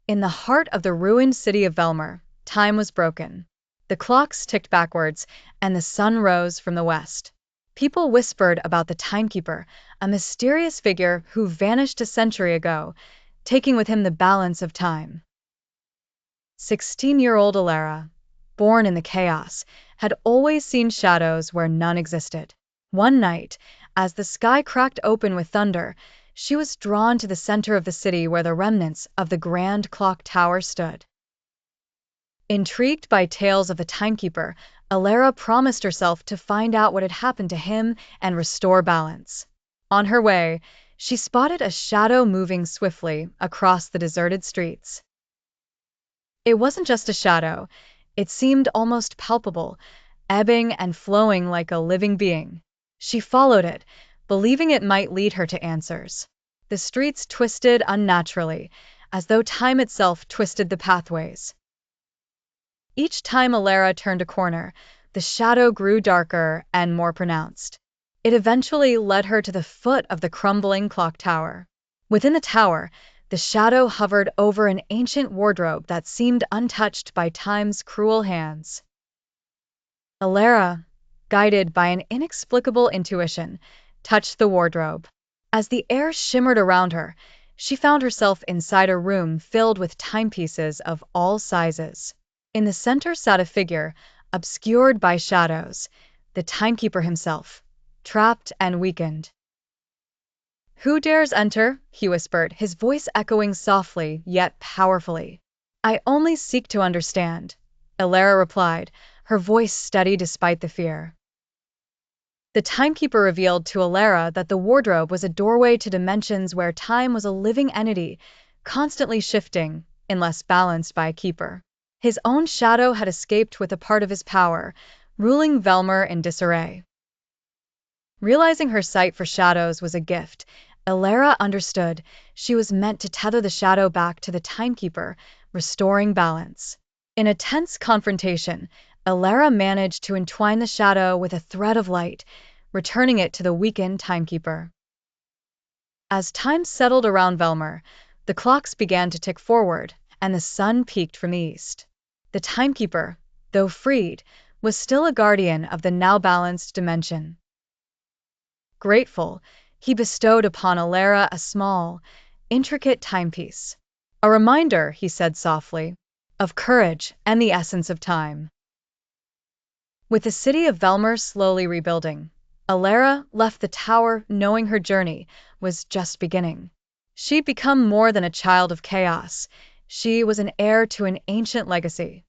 In the heart of the ruined city of Velmer, time was broken. The clocks ticked backwards, and the sun rose from the west. People whispered about the timekeeper, a mysterious figure who vanished a century ago, taking with him the balance of time. 16-year-old Alara, born in the chaos, had always seen shadows where none existed. One night, as the sky cracked open with thunder, she was drawn to the center of the city where the remnants of the grand clock tower stood. Intrigued by tales of the timekeeper, Alara promised herself to find out what had happened to him and restore balance. On her way, she spotted a shadow moving swiftly across the deserted streets. It wasn't just a shadow, it seemed almost palpable, ebbing and flowing like a living being. She followed it, believing it might lead her to answers. The streets twisted unnaturally, as though time itself twisted the pathways. Each time Alara turned a corner, the shadow grew darker and more pronounced. It eventually led her to the foot of the crumbling clock tower. Within the tower, the shadow hovered over an ancient wardrobe that seemed untouched by time's cruel hands. Alara, guided by an inexplicable intuition, touched the wardrobe. As the air shimmered around her, she found herself inside a room filled with timepieces of all sizes. In the center sat a figure, obscured by shadows, the timekeeper himself, trapped and weakened. "Who dares enter?" he whispered, his voice echoing softly yet powerfully. "I only seek to understand," Alara replied, her voice steady despite the fear. The timekeeper revealed to Alara that the wardrobe was a doorway to dimensions where time was a living entity, constantly shifting, unless balanced by a keeper. His own shadow had escaped with a part of his power, ruling Velmer in disarray. Realizing her sight for shadows was a gift, Alara understood she was meant to tether the shadow back to the timekeeper, restoring balance. In a tense confrontation, Alara managed to entwine the shadow with a thread of light, returning it to the weakened timekeeper. As time settled around Velmer, the clocks began to tick forward, and the sun peeked from the east. The timekeeper, though freed, was still a guardian of the now-balanced dimension. Grateful, he bestowed upon Alara a small, intricate timepiece. "A reminder," he said softly, "of courage and the essence of time." With the city of Velmer slowly rebuilding, Alara left the tower knowing her journey was just beginning. She'd become more than a child of chaos. She was an heir to an ancient legacy.